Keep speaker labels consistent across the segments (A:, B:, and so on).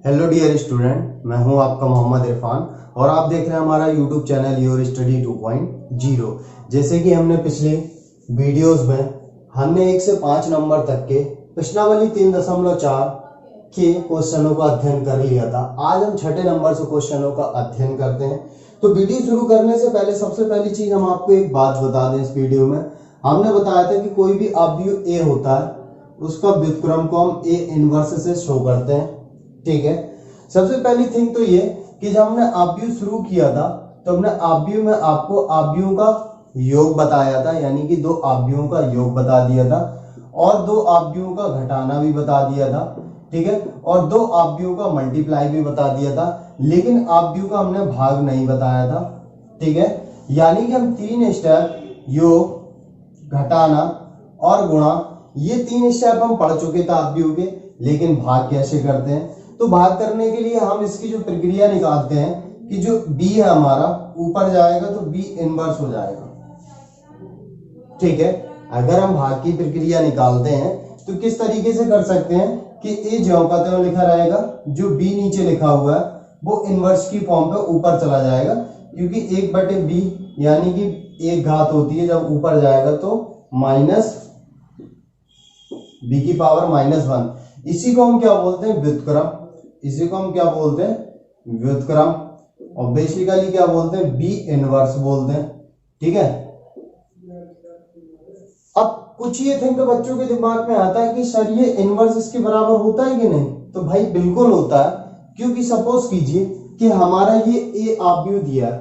A: Hello dear student, मैं हूं आपका मोहम्मद इरफान और आप देख रहे हैं हमारा यूट्यूब चैनल योर स्टडी 2.0। जैसे कि हमने पिछले वीडियोस में हमने 1 से 5 नंबर तक के प्रश्नावली 3.4 के क्वेश्चनों का अध्ययन कर लिया था। आज हम छठे नंबर से क्वेश्चनों का अध्ययन करते हैं। तो वीडियो शुरू करने से पहले सबसे पहली चीज हम आपको एक बात बता दें। इस वीडियो में हमने बताया था कि कोई भी अवयव ए होता है उसका व्युत्क्रम को हम ए इनवर्स से शो करते हैं। ठीक है, सबसे पहली थिंग तो ये कि जब हमने अवयव शुरू किया था तो हमने अवयव में आपको अवयवों का योग बताया था, यानी कि 2 अवयवों का योग बता दिया था और 2 अवयवों का घटाना भी बता दिया था। ठीक है, और 2 अवयवों का मल्टीप्लाई भी बता दिया था, लेकिन अवयव का हमने भाग नहीं बताया था। ठीक है, यानी कि हम 3 स्टेप योग, घटाना और गुणा, ये 3 स्टेप हम पढ़ चुके थे अवयव के, लेकिन भाग कैसे करते हैं। तो भाग करने के लिए हम इसकी जो प्रक्रिया निकालते हैं कि जो b है हमारा ऊपर जाएगा तो b इनवर्स हो जाएगा। ठीक है, अगर हम भाग की प्रक्रिया निकालते हैं तो किस तरीके से कर सकते हैं कि a ज्यों का त्यों लिखा रहेगा, जो b नीचे लिखा हुआ है वो इनवर्स की फॉर्म पे ऊपर चला जाएगा, क्योंकि 1/b यानी कि एक घात होती है, जब ऊपर जाएगा तो माइनस b की पावर -1। इसी को हम क्या बोलते हैं, व्युत्क्रम। इसी को हम क्या बोलते हैं, व्युत्क्रम। और बेसिकली क्या बोलते हैं, बी इनवर्स बोलते हैं। ठीक है, अब कुछ ये थिंक तो बच्चों के दिमाग में आता है कि सर ये इनवर्स इसके बराबर होता है कि नहीं। तो भाई बिल्कुल होता है, क्योंकि सपोज कीजिए कि हमारा ये ए अवयव दिया है।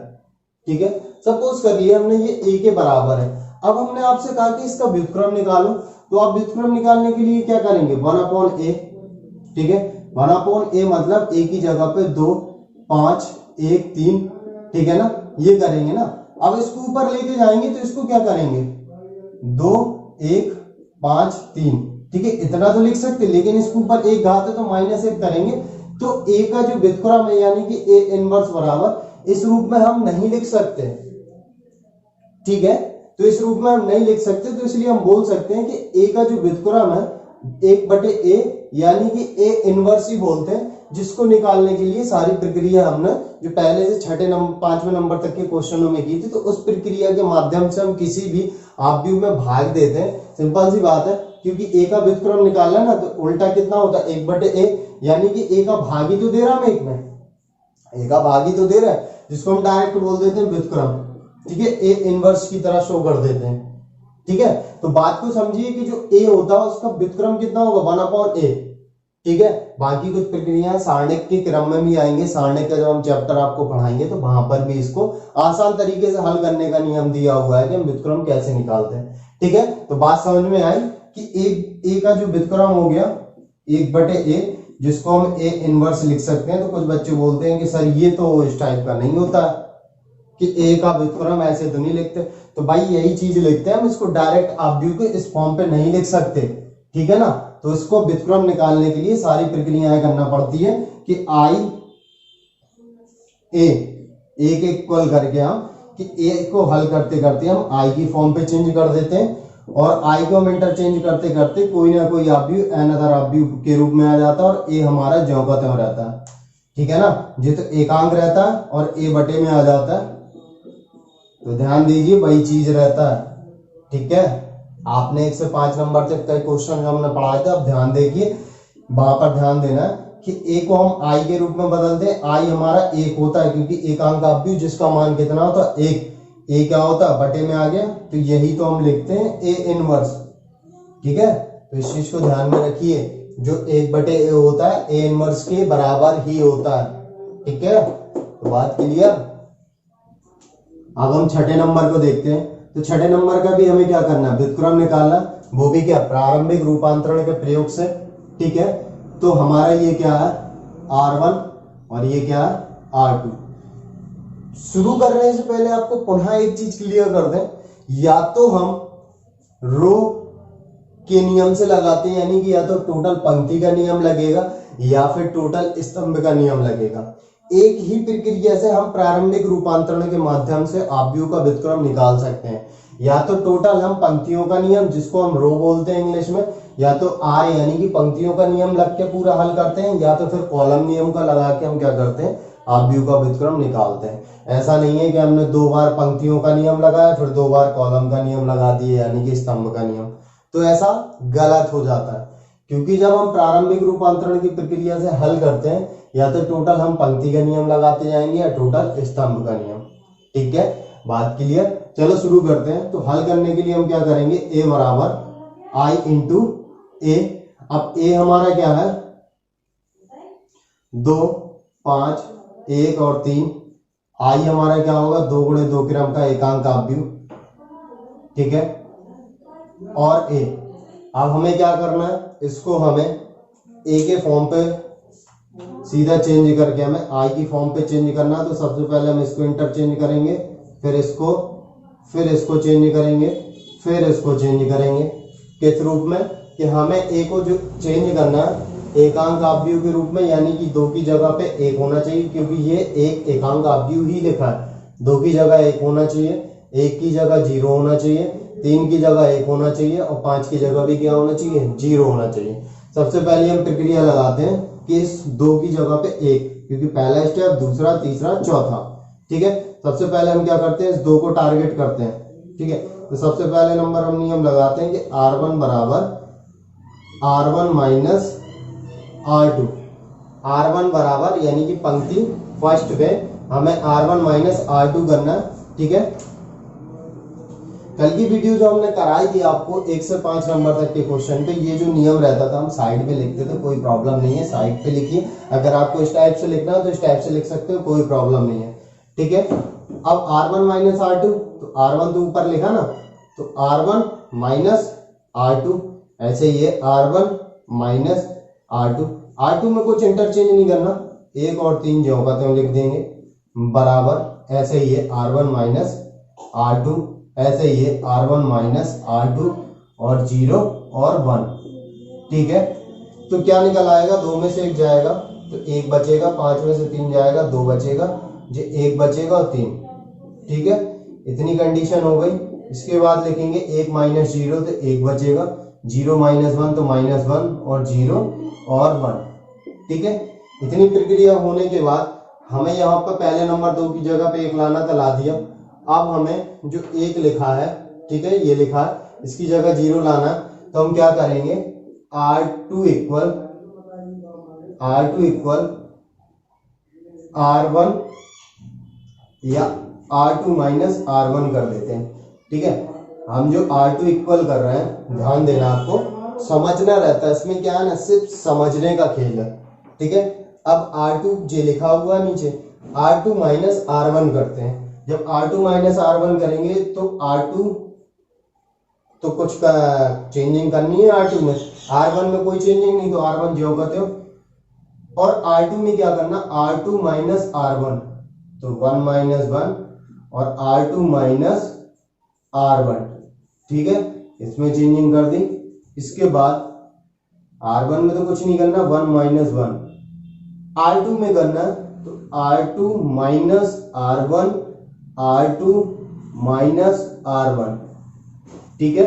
A: ठीक है, सपोज करिए हमने ये ए के बराबर है। अब हमने आपसे कहा कि इसका व्युत्क्रम निकालो, तो आप व्युत्क्रम निकालने के लिए क्या करेंगे, 1/a। ठीक है, 1/a मतलब a की जगह पे 2, 5, 1, 3। ठीक है ना, ये करेंगे ना। अब इसको ऊपर लेके जाएंगे तो इसको क्या करेंगे, 2, 1, 5, 3। ठीक है, इतना तो लिख सकते, लेकिन इसके ऊपर एक घात है तो -1 करेंगे। तो a का जो व्युत्क्रम है यानी कि a इनवर्स बराबर इस रूप में हम नहीं लिख सकते। ठीक है, तो इस रूप में हम नहीं लिख सकते, तो इसलिए हम बोल सकते हैं कि a का जो व्युत्क्रम है 1/a यानी कि a इनवर्स ही बोलते हैं, जिसको निकालने के लिए सारी प्रक्रिया हमने जो पहले से छठे नंबर 5वें नंबर तक के क्वेश्चनों में की थी, तो उस प्रक्रिया के माध्यम से हम किसी भी अवयव में भाग देते हैं। सिंपल सी बात है, क्योंकि a का व्युत्क्रम निकालना है ना, तो उल्टा कितना होता है, 1/a, यानी कि a का भाग ही तो दे रहा है एक में, a का भाग ही तो दे रहा है, जिसको हम डायरेक्ट बोल देते हैं व्युत्क्रम। ठीक है, a इनवर्स की तरह शो कर देते हैं। ठीक है, तो बात को समझिए कि जो a होता है उसका व्युत्क्रम कितना होगा, 1/a। ठीक है, बाकी कुछ प्रक्रियाएं सारणिक के क्रम में भी आएंगे। सारणिक का जब हम चैप्टर आपको पढ़ाएंगे तो वहां पर भी इसको आसान तरीके से हल करने का नियम दिया हुआ है कि हम व्युत्क्रम कैसे निकालते हैं। ठीक है, तो बात समझ में आई कि a का जो व्युत्क्रम हो गया 1/a, जिसको हम a इनवर्स लिख सकते हैं। तो कुछ बच्चे बोलते हैं कि सर ये तो इस टाइप का नहीं होता कि a का व्युत्क्रम ऐसे तो नहीं लिखते। तो भाई यही चीज लिखते हैं हम, इसको डायरेक्ट अवयव को इस फॉर्म पे नहीं लिख सकते। ठीक है ना, तो इसको व्युत्क्रम निकालने के लिए सारी प्रक्रियाएं करना पड़ती है कि i a के इक्वल करके हम कि a को हल करते करते हम i की फॉर्म पे चेंज कर देते हैं, और i को हम इंटरचेंज करते करते कोई ना कोई अवयव एन अदर अवयव के रूप में आ जाता है, और a हमारा ज्यों का त्यों रहता है। ठीक है ना, ये तो एकांक रहता है और a बटे में आ जाता है। तो ध्यान दीजिए वही चीज रहता है। ठीक है, आपने 1 से 5 नंबर तक का क्वेश्चन जो हमने पढ़ाया था, अब ध्यान देखिए, वहां पर ध्यान देना है कि a को हम i के रूप में बदलते हैं। i हमारा 1 होता है, क्योंकि एकांक अवयव जिसका मान कितना होता है, 1। a क्या होता है, बटे में आ गया, तो यही तो हम लिखते हैं a इनवर्स। ठीक है, तो इस चीज को ध्यान में रखिए, जो 1/a होता है a इनवर्स के बराबर ही होता है। ठीक है, तो बात क्लियर। अब हम छठे नंबर को देखते हैं। तो छठे नंबर का भी हमें क्या करना है, व्युत्क्रम निकालना, वो भी क्या, प्रारंभिक रूपांतरण के प्रयोग से। ठीक है, तो हमारा ये क्या है, r1 और ये क्या है, r2। शुरू करने से पहले आपको पुनः एक चीज क्लियर कर दें, या तो हम रो के नियम से लगाते हैं, यानी कि या तो टोटल पंक्ति का नियम लगेगा या फिर टोटल स्तंभ का नियम लगेगा। एक ही प्रक्रिया से हम प्रारंभिक रूपांतरण के माध्यम से अवयव का व्युत्क्रम निकाल सकते हैं, या तो टोटल हम पंक्तियों का नियम, जिसको हम रो बोलते हैं इंग्लिश में, या तो आर यानी कि पंक्तियों का नियम लग के पूरा हल करते हैं, या तो फिर कॉलम नियम का लगा के हम क्या करते हैं, आव्यूह का व्युत्क्रम निकालते हैं। ऐसा नहीं है कि हमने 2 बार पंक्तियों का नियम लगाया फिर 2 बार कॉलम का नियम लगा दिए यानी कि स्तंभ का नियम, तो ऐसा गलत हो जाता है। क्योंकि जब हम प्रारंभिक रूपांतरण की प्रक्रिया से हल करते हैं या तो टोटल हम पंक्ति का नियम लगाते जाएंगे या टोटल स्तंभ का नियम। ठीक है, बात क्लियर। चलो शुरू करते हैं। तो हल करने के लिए हम क्या करेंगे, a बराबर i इंटू ए। अब a हमारा क्या है, 2, 5, 1 और 3। i हमारा क्या होगा, 2 गुणे 2 क्रम का एकांक आव्यूह। ठीक है, और a। अब हमें क्या करना है, इसको हमें a के फॉर्म पे सीधा चेंज करके हमें i की फॉर्म पे चेंज करना है। तो सबसे पहले हम इसको इंटरचेंज करेंगे, फिर इसको चेंज करेंगे, फिर इसको चेंज करेंगे। किस रूप में, कि हमें a को जो चेंज करना है एकांक आव्यूह के रूप में, यानी कि 2 की जगह पे 1 होना चाहिए, क्योंकि ये एक एकांक आव्यूह ही लिखा है। 2 की जगह 1 होना चाहिए, 1 की जगह 0 होना चाहिए, 3 की जगह 1 होना चाहिए और 5 की जगह भी क्या होना चाहिए, 0 होना चाहिए। सबसे पहले हम प्रक्रिया लगाते हैं कि इस 2 की जगह पे 1, क्योंकि पहला स्टेप, दूसरा, तीसरा, चौथा। ठीक है, सबसे पहले हम क्या करते हैं, इस 2 को टारगेट करते हैं। ठीक है, तो सबसे पहले नंबर हम नियम लगाते हैं कि r1 बराबर r1 माइनस r2। r1 बराबर यानी कि पंक्ति फर्स्ट पे हमें r1 माइनस r2 करना है। ठीक है, कल की वीडियो जो हमने कराई थी आपको 1 से 5 नंबर तक के क्वेश्चन पे, ये जो नियम रहता था हम साइड पे लिखते थे, कोई प्रॉब्लम नहीं है, साइड पे लिखिए। अगर आपको इस टाइप से लिखना है तो इस टाइप से लिख सकते हो, कोई प्रॉब्लम नहीं है। ठीक है, अब r1 माइनस r2, तो r1 तो ऊपर लिखा ना, तो r1 माइनस r2, ऐसे ये r1 माइनस r2। r2 में कुछ इंटरचेंज नहीं करना, 1 और 3 जो का त्यों लिख देंगे, बराबर ऐसे ये r1 माइनस r2, ऐसे ये r1 माइनस r2 और 0 और 1। ठीक है, तो क्या निकल आएगा, 2 में से 1 जाएगा तो 1 बचेगा, 5 में से 3 जाएगा, 2 बचेगा, जो 1 बचेगा और 3। ठीक है, इतनी कंडीशन हो गई। इसके बाद लिखेंगे 1 माइनस 0 तो 1 बचेगा, 0 माइनस 1 तो माइनस 1 और 0 और 1। ठीक है, इतनी प्रक्रिया होने के बाद हमें यहाँ पर पहले नंबर 2 की जगह पे 1 लाना था, ला दिया। अब हमें जो 1 लिखा है, ठीक है, ये लिखा है, इसकी जगह 0 लाना है। तो हम क्या करेंगे, r2 इक्वल r1 या r2 माइनस r1 कर देते हैं। ठीक है, हम जो r2 इक्वल कर रहे हैं, ध्यान देना, आपको समझना रहता है, इसमें क्या है ना, सिर्फ समझने का खेल है। ठीक है, अब r2 जे लिखा हुआ नीचे, r2 माइनस r1 करते हैं। जब r2 माइनस r1 करेंगे तो r2 तो कुछ का चेंजिंग करनी है, r2 में, r1 में कोई चेंजिंग नहीं, तो r1 जो करते हो। और r2 में क्या करना, r2 माइनस r1, तो 1 माइनस 1 और r2 माइनस r1। ठीक है, इसमें चेंजिंग कर दी। इसके बाद r1 में तो कुछ नहीं करना, 1 माइनस 1। r2 में करना, तो r2 minus r1, r2 minus r1। ठीक है,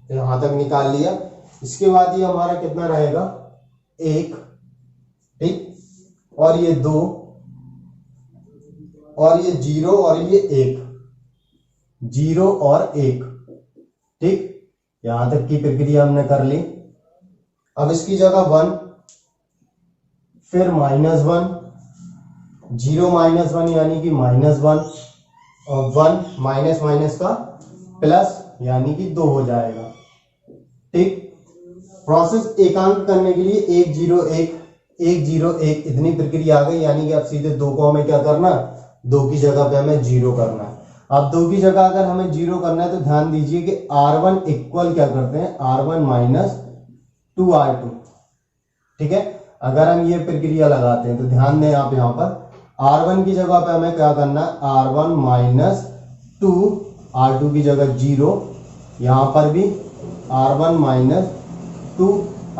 A: यहां तक निकाल लिया। इसके बाद ये हमारा कितना रहेगा, 1। ठीक, और ये 2 और ये 0 और ये 1, 0 और 1। ठीक, यहां तक की प्रक्रिया हमने कर ली। अब इसकी जगह 1, फिर माइनस 1, 0 माइनस 1 यानी कि माइनस 1, और 1 माइनस माइनस का प्लस यानी कि 2 हो जाएगा। ठीक, प्रोसेस एकांक करने के लिए 1 0 1 1 0 1 इतनी प्रक्रिया आ गई, यानी कि अब सीधे 2 को हमें क्या करना, 2 की जगह पे हमें 0 करना है। अब 2 की जगह अगर हमें 0 करना है तो ध्यान दीजिए कि r1 इक्वल क्या करते हैं, r1 माइनस 2r2। ठीक है, अगर हम ये प्रक्रिया लगाते हैं तो ध्यान दें आप, यहाँ पर r1 की जगह पे हमें क्या करना है, r1 माइनस 2, r2 की जगह 0, यहाँ पर भी r1 माइनस 2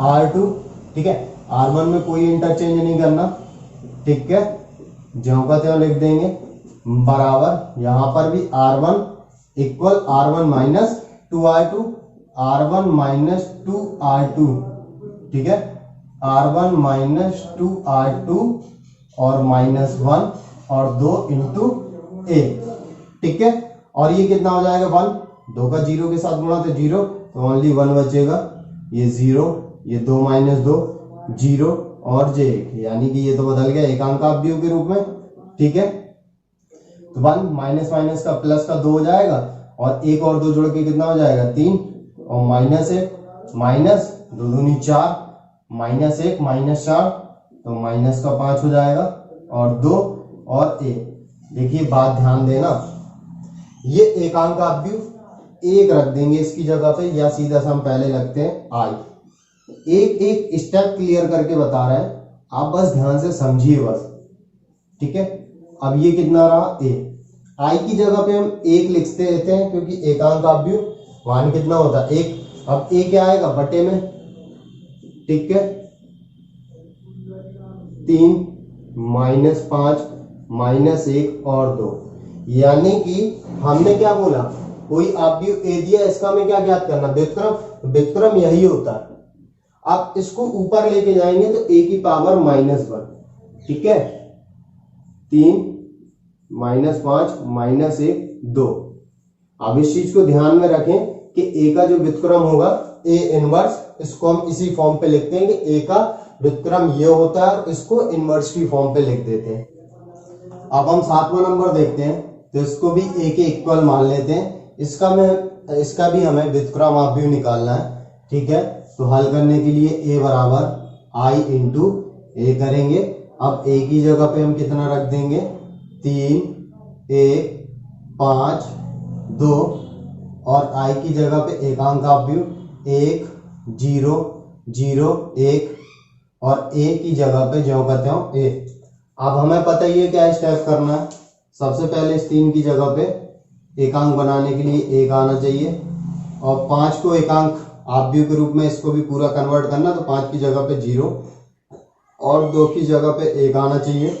A: r2। ठीक है, r1 में कोई इंटरचेंज नहीं करना। ठीक है, ज्यों का त्यों लिख देंगे, बराबर यहाँ पर भी r1 equal r1 minus 2r2, R1 minus 2R2, ठीक है, R1 माइनस 2R2 और -1 और 2 इंटू ए, ठीक है। और ये कितना हो जाएगा 1, 2 का 0 के साथ गुणा तो 0, तो ओनली 1 बचेगा, ये 0, ये 2 माइनस 2 0 और j, यानी कि ये तो बदल गया एकांक अवयव के रूप में, ठीक है। तो 1 माइनस माइनस का प्लस का 2 हो जाएगा और 1 और 2 जोड़ के कितना हो जाएगा 3 और -1 माइनस 2 दूनी 4 -1 -4 तो माइनस का 5 हो जाएगा और 2 और a। देखिए बात ध्यान देना, ये एकांक अवयव 1 रख देंगे इसकी जगह पे या सीधा सा हम पहले लगते हैं i। एक एक स्टेप क्लियर करके बता रहे हैं, आप बस ध्यान से समझिए बस, ठीक है। अब ये कितना रहा a, i की जगह पे हम 1 लिखते रहते हैं क्योंकि एकांक अवयव 1 कितना होता है 1। अब a क्या आएगा बटे में, ठीक है, 3 -5 -1 और 2, यानी कि हमने क्या बोला, कोई अवयव a दिया, इसका हमें क्या ज्ञात करना, व्युत्क्रम। व्युत्क्रम यही होता है। आप इसको ऊपर लेके जाएंगे तो a की पावर -1, ठीक है, 3 -5 -1 2। अब इस चीज को ध्यान में रखें कि a का जो व्युत्क्रम होगा a इनवर्स, इसको हम इसी फॉर्म पे लिखते हैं कि a का व्युत्क्रम ये होता है और इसको इनवर्स की फॉर्म पे लिख देते हैं। अब हम 7वां नंबर देखते हैं, तो इसको भी a के इक्वल मान लेते हैं। इसका भी हमें व्युत्क्रम अवयव निकालना है, ठीक है। तो हल करने के लिए a बराबर i इंटू a करेंगे। अब a की जगह पे हम कितना रख देंगे 3 1 5 2 और i की जगह पे एकांक अवयव 1 0 0 1 और a की जगह पे जो कहते हो a। अब हमें पता ही है क्या स्टेप करना है। सबसे पहले इस 3 की जगह पे एकांक बनाने के लिए 1 आना चाहिए और 5 को एकांक अवयव के रूप में इसको भी पूरा कन्वर्ट करना, तो 5 की जगह पे 0 और 2 की जगह पे 1 आना चाहिए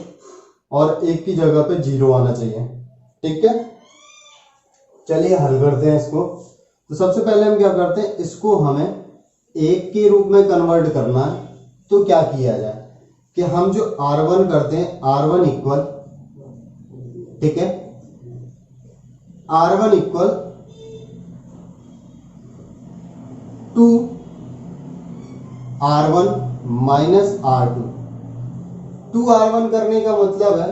A: और 1 की जगह पे 0 आना चाहिए, ठीक है। चलिए हल करते हैं इसको। तो सबसे पहले हम क्या करते हैं, इसको हमें 1 के रूप में कन्वर्ट करना है। तो क्या किया जाए कि हम जो R1 करते हैं, R1 इक्वल, ठीक है, R1 equal 2 R1 minus R2। 2 R1 करने का मतलब है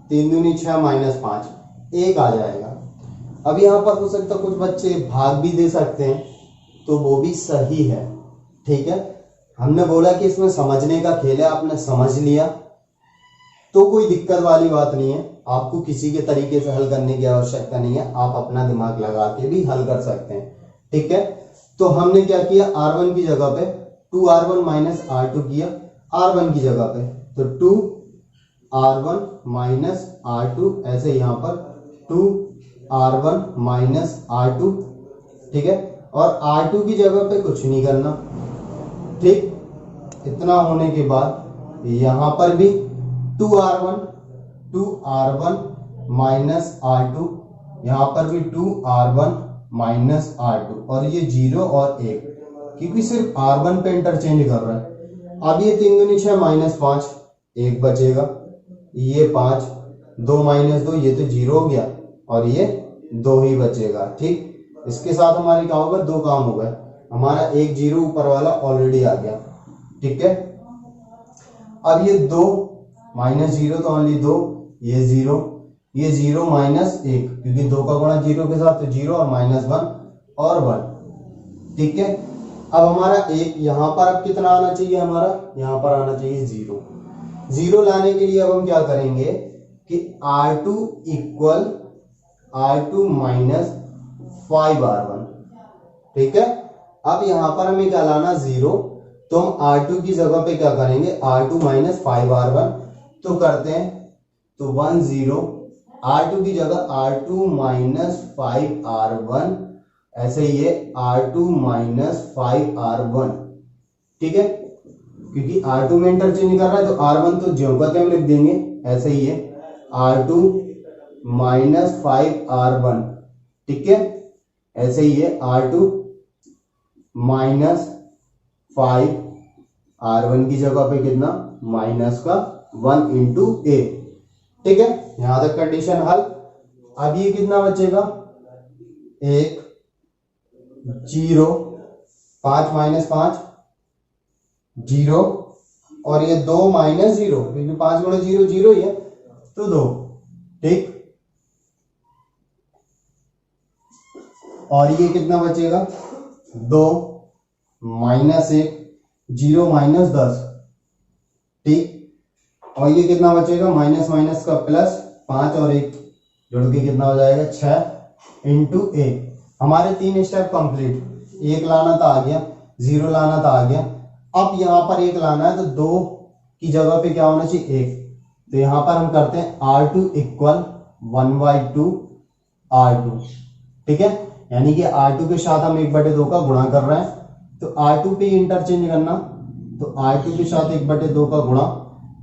A: 3 दूनी 6 -5 1 आ जाएगा। अब यहां पर हो सकता कुछ बच्चे भाग भी दे सकते हैं, तो वो भी सही है, ठीक है। हमने बोला कि इसमें समझने का खेल है, आपने समझ लिया तो कोई दिक्कत वाली बात नहीं है। आपको किसी के तरीके से हल करने की आवश्यकता नहीं है, आप अपना दिमाग लगा के भी हल कर सकते हैं, ठीक है। तो हमने क्या किया, R1 की जगह पे 2R1 माइनस R2 किया, R1 की जगह पे तो 2R1 माइनस R2, ऐसे यहां पर 2R1 माइनस R2, ठीक है। और R2 की जगह पे कुछ नहीं करना, ठीक। इतना होने के बाद यहां पर भी 2R1 माइनस R2, यहां पर भी 2R1 माइनस R2 और ये 0 और 1, क्योंकि सिर्फ R1 पे इंटरचेंज कर रहा है। अब ये 3 दूनी 6 -5 1 बचेगा, ये 5 2 -2 ये तो 0 हो गया और ये 2 ही बचेगा, ठीक। इसके साथ हमारे क्या होगा, 2 काम हो गए, हमारा 1 0 ऊपर वाला ऑलरेडी आ गया, ठीक है। अब ये 2 -0 तो ओनली 2, ये 0 ये 0 -1 क्योंकि 2 का गुणा 0 के साथ तो 0 और -1 और 1, ठीक है। अब हमारा 1 यहां पर अब कितना आना चाहिए, हमारा यहां पर आना चाहिए 0। 0 लाने के लिए अब हम क्या करेंगे कि R2 equal R2 minus 5R1, ठीक है। अब यहां पर हमें क्या लाना 0, तो हम R2 की जगह पे क्या करेंगे R2 माइनस 5R1, तो करते हैं तो 1 0, R2 की जगह R2 माइनस 5R1, ऐसे ये R2 माइनस 5R1, ठीक है। क्योंकि R2 में इंटरचेंज कर रहा है तो R1 तो ज्यों का त्यों लिख देंगे, ऐसे ही है R2 माइनस 5R1, ठीक है। ऐसे ही है R2 -5, R1 की जगह पे कितना -1 इंटू ए। ठीक है, यहां तक कंडीशन हल। अब ये कितना बचेगा 1 0, 5 - 5 0, और ये 2 - 0, क्योंकि 5 गुणे 0 0 ही है, तो 2। ठीक, और ये कितना बचेगा 2 -1 0 - 10। ठीक, और ये कितना बचेगा माइनस माइनस का प्लस, 5 और 1 जोड़ के कितना हो जाएगा 6 इंटू ए। हमारे 3 स्टेप कंप्लीट। 1 लाना था आ गया, 0 लाना था आ गया। अब यहां पर 1 लाना है तो 2 की जगह पे क्या होना चाहिए 1। तो यहां पर हम करते हैं R2 इक्वल 1/2 R2। ठीक है, यानी कि R2 के साथ हम 1/2 का गुणा कर रहे हैं, तो R2 पे इंटरचेंज करना, तो R2 के साथ 1/2 का गुणा,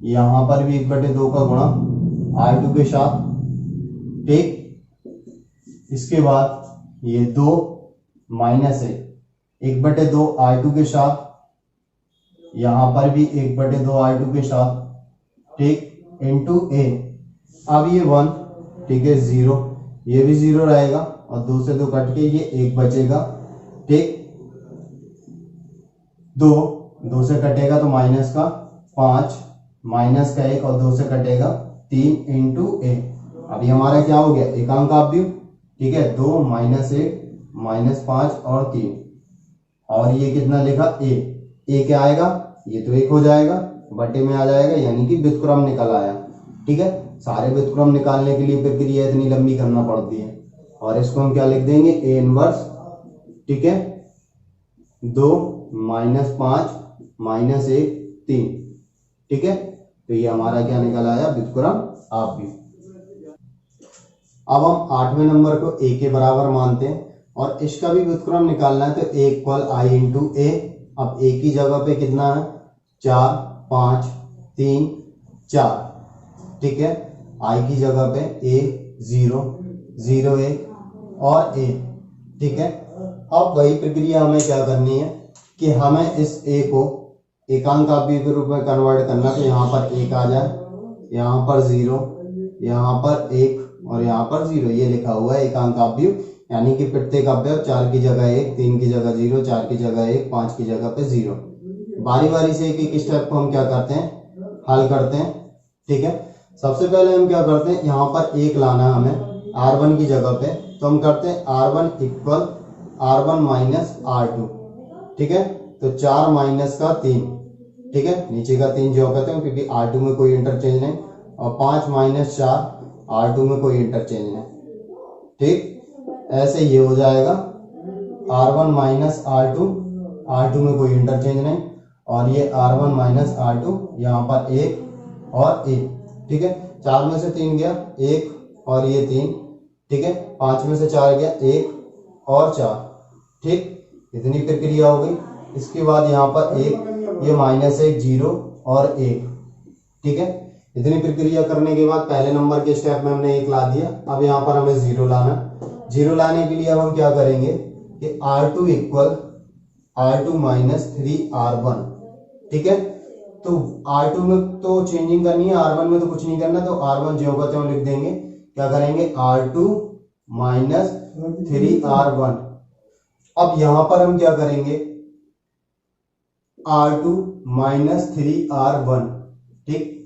A: यहां पर भी 1/2 का गुणा R2 के साथ। ठीक, इसके बाद ये 2 माइनस 1/2 R2 के साथ, यहां पर भी 1/2 R2 के साथ। ठीक, इंटू ए। अब ये 1, ठीक है 0, ये भी 0 रहेगा, और 2 से 2 कट के ये 1 बचेगा। ठीक, 2 से कटेगा तो माइनस का 5, माइनस का 1 और 2 से कटेगा 3 इंटू ए। अभी हमारा क्या हो गया एकांक अवयव। ठीक है, 2 - 1 -5 और 3, और ये कितना लिखा ए क्या आएगा, ये तो 1 हो जाएगा, बटे में आ जाएगा, यानी कि व्युत्क्रम निकल आया। ठीक है, सारे व्युत्क्रम निकालने के लिए प्रक्रिया इतनी लंबी करना पड़ती है, और इसको हम क्या लिख देंगे ए इनवर्स। ठीक है, 2 - 5 -1 3। ठीक है, तो ये हमारा क्या निकल आया व्युत्क्रम अवयव। अब हम 8वें नंबर को ए के बराबर मानते हैं, और इसका भी व्युत्क्रम निकालना है, तो ए इक्वल आई इंटू ए। अब ए की जगह पे कितना है 4 5 3 4। ठीक है, आई की जगह पे ए 0 0 1 और ए। ठीक है, अब वही प्रक्रिया हमें क्या करनी है कि हमें इस ए को एकांक अवयव के रूप में कन्वर्ट करना। तो यहाँ पर 1 आ जाए, यहाँ पर 0, यहाँ पर 1 और यहाँ पर 0, ये लिखा हुआ है एकांक अवयव, यानी कि प्रत्येक अवयव 4 की जगह 1, 3 की जगह 0, 4 की जगह 1, 5 की जगह पे 0। बारी बारी से एक एक स्टेप को हम क्या करते हैं हल करते हैं। ठीक है, सबसे पहले हम क्या करते हैं, यहाँ पर 1 लाना है हमें R1 की जगह पे, तो हम करते हैं R1 equal R1 minus R2। ठीक है, तो 4 माइनस का 3। ठीक है, नीचे का 3 जो कहते हैं, क्योंकि R2 में कोई इंटरचेंज नहीं, और 5 माइनस 4 R2 में कोई इंटरचेंज नहीं। ठीक, ऐसे ये हो जाएगा R1 माइनस R2 में कोई इंटरचेंज नहीं, और ये R1 माइनस R2, यहाँ पर 1 और 1। ठीक है, 4 में से 3 गया 1 और ये 3। ठीक है, 5 में से 4 गया 1 और 4। ठीक, इतनी प्रक्रिया हो गई। इसके बाद यहाँ पर 1, ये -1 0 और 1। ठीक है, इतनी प्रक्रिया करने के बाद पहले नंबर के स्टेप में हमने 1 ला दिया। अब यहाँ पर हमें 0 लाना। 0 लाने के लिए अब हम क्या करेंगे कि R2 equal R2 minus 3R1। ठीक है, तो R2 में तो चेंजिंग करनी है, R1 में तो कुछ नहीं करना, तो R1 जो होगा तो हम लिख देंगे। क्या करेंगे R2 माइनस 3R1। अब यहां पर हम क्या करेंगे R2 माइनस 3R1। ठीक,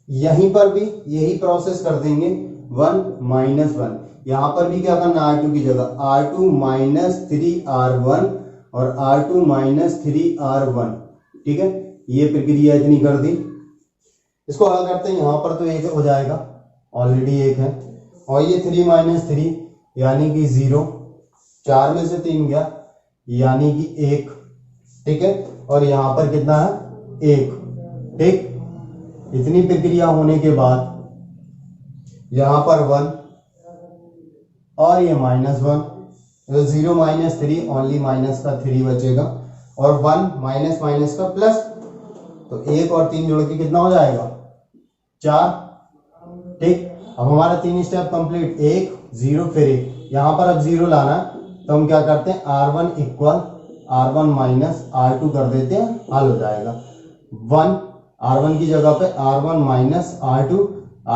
A: यहीं पर भी यही प्रोसेस कर देंगे 1 माइनस 1। यहां पर भी क्या करना R2 की जगह R2 माइनस 3R1 और R2 माइनस 3R1। ठीक है, ये प्रक्रिया इतनी कर दी। इसको हल करते हैं, यहां पर तो 1 हो जाएगा, ऑलरेडी 1 है, और ये 3 माइनस 3 यानी कि 0, 4 में से 3 गया यानी कि 1। ठीक है, और यहां पर कितना है 1। ठीक, इतनी प्रक्रिया होने के बाद यहां पर 1 और ये -1, तो 0 माइनस 3 ओनली माइनस का 3 बचेगा, और 1 माइनस माइनस का प्लस, तो 1 और 3 जोड़ के कितना हो जाएगा 4। ठीक, अब हमारा 3 स्टेप कंप्लीट, 1 0 फिर 1। यहां पर अब 0 लाना, तो हम क्या करते हैं R1 equal R1 minus R2 कर देते हैं, हल हो जाएगा। 1 R1 की जगह पे R1 minus R2,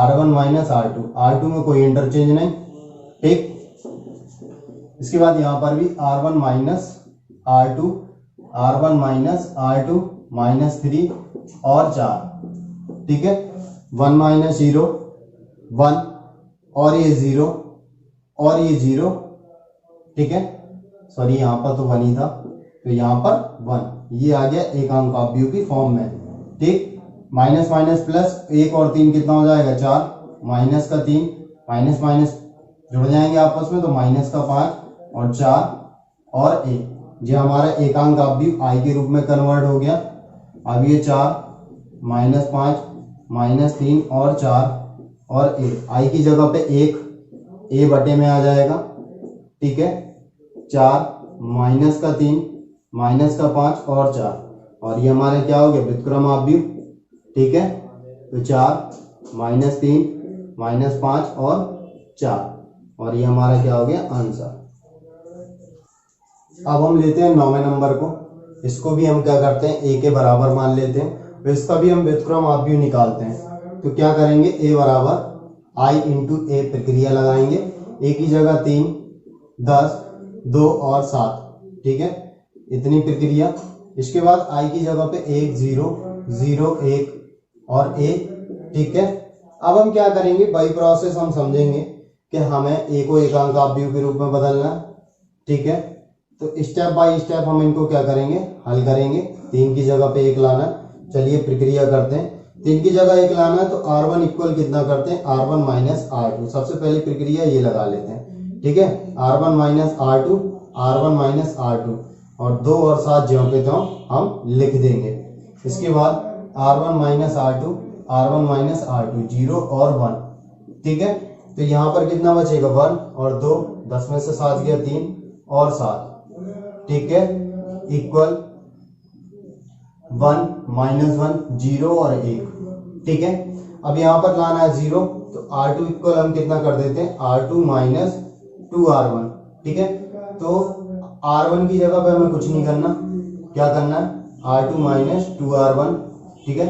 A: R1 minus R2, R2 में कोई इंटरचेंज नहीं, ठीक। इसके बाद यहाँ पर भी R1 minus R2, R1 minus R2 minus 3 और 4, ठीक है। 1 माइनस 0 1 और ये 0 और ये 0, ठीक है। सॉरी यहाँ पर तो 1 ही था, तो यहाँ पर 1, ये आ गया एकांक अवयव की फॉर्म में, ठीक। माइनस माइनस प्लस 1 और 3 कितना हो जाएगा 4, माइनस का 3, माइनस माइनस जुड़ जाएंगे आपस में, तो माइनस का 5 और 4 और 1, ये हमारा एकांक अवयव आई के रूप में कन्वर्ट हो गया। अब ये 4 माइनस 5 माइनस 3 और 4 और 1, आई की जगह पे 1 a बटे में आ जाएगा, ठीक है। 4 माइनस का 3 माइनस का 5 और 4, और ये हमारे क्या हो गया व्युत्क्रम अवयव, ठीक है। तो 4 माइनस 3 माइनस 5 और 4, और ये हमारा क्या हो गया आंसर। अब हम लेते हैं 9वें नंबर को, इसको भी हम क्या करते हैं a के बराबर मान लेते हैं, तो इसका भी हम व्युत्क्रम अवयव निकालते हैं। तो क्या करेंगे, a बराबर i इंटू a प्रक्रिया लगाएंगे, a की जगह 3 10 2 और 7, ठीक है, इतनी प्रक्रिया। इसके बाद i की जगह पे 1 0 0 1 और a, ठीक है। अब हम क्या करेंगे, बाई प्रोसेस हम समझेंगे कि हमें a को एकांक अवयव के रूप में बदलना है, ठीक है। तो स्टेप बाय स्टेप हम इनको क्या करेंगे, हल करेंगे। 3 की जगह पे 1 लाना, चलिए प्रक्रिया करते हैं। 3 की जगह 1 लाना है, तो R1 इक्वल कितना करते हैं, R1 माइनस R2, सबसे पहली प्रक्रिया ये लगा लेते हैं, ठीक है। R1 minus R2, R1 minus R2, और 2 और 7 ज्यों के त्यों हम लिख देंगे। इसके बाद R1 minus R2, R1 minus R2, 0 और 1, ठीक है। तो यहाँ पर कितना बचेगा 1 और 2, 10 में से 7 गया 3 और 7, ठीक है, इक्वल 1 माइनस 1 0 और 1, ठीक है। अब यहाँ पर लाना है 0, तो R2 इक्वल हम कितना कर देते हैं, R2 माइनस 2R1, ठीक है। तो R1 की जगह पे हमें कुछ नहीं करना, क्या करना है, R2 माइनस 2R1, ठीक है,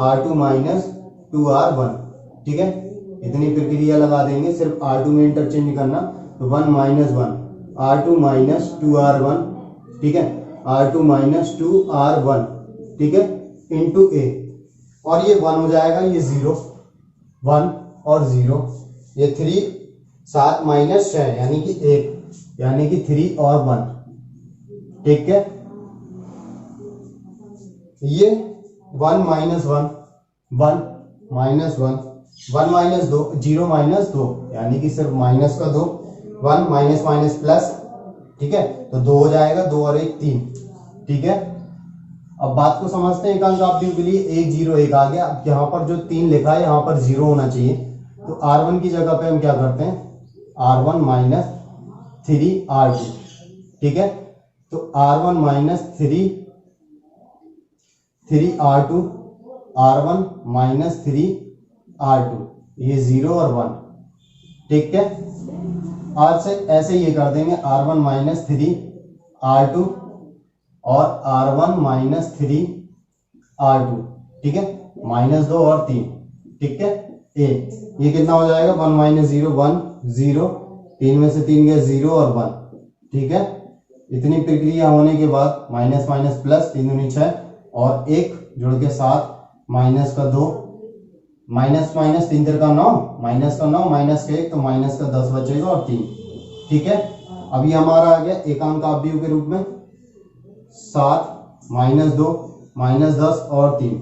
A: R2 माइनस 2R1, ठीक है, इतनी प्रक्रिया लगा देंगे। सिर्फ R2 में इंटरचेंज करना, तो 1 माइनस 1 R2 माइनस 2R1, ठीक है, R2 माइनस 2R1, ठीक है, इंटू a, और ये 1 हो जाएगा, ये 0 1 और 0, ये 3 7 माइनस 6 यानी कि 1, यानी कि 3 और 1, ठीक है। ये 1 माइनस 1 1 माइनस 1 1 माइनस 2 0 माइनस 2, यानी कि सिर्फ माइनस का 2, 1 माइनस माइनस प्लस, ठीक है, तो 2 हो जाएगा, 2 और 1 3, ठीक है। अब बात को समझते हैं एकांक अवयव के लिए, 1 0 1 आ गया। अब यहाँ पर जो 3 लिखा है यहाँ पर 0 होना चाहिए, तो R1 की जगह पे हम क्या करते हैं, R1 माइनस 3R2, ठीक है। तो R1 minus 3R2, R1 minus 3R2, ये 0 और 1, ठीक है। आज से ऐसे ये कर देंगे, R1 माइनस 3R2 और R1 माइनस 3R2, ठीक है, माइनस 2 और 3, ठीक है। ये कितना हो जाएगा, 1 माइनस 0 1 0, 3 में से 3 गया 0 और 1, ठीक है। इतनी प्रक्रिया होने के बाद माइनस माइनस प्लस, 3 दूनी 6 और 1 जोड़ के 7, माइनस का 2, माइनस माइनस 3 तिरका 9, माइनस का 9 माइनस का 1, तो माइनस का 10 बचेगा और 3, ठीक है। अभी हमारा आ गया एकांक अवयव के रूप में 7 माइनस 2 माइनस 10 और 3,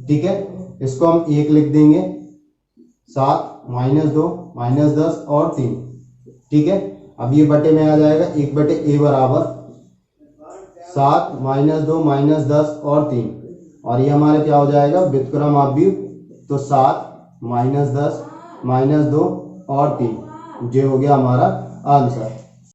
A: ठीक है। इसको हम 1 लिख देंगे, 7 माइनस 2 माइनस 10 और 3, ठीक है। अब ये बटे में आ जाएगा, 1 बटे a बराबर 7 माइनस 2 माइनस 10 और 3, और ये हमारे क्या हो जाएगा व्युत्क्रम अवयव, तो 7 माइनस 10 माइनस 2 और 3, ये हो गया हमारा आंसर।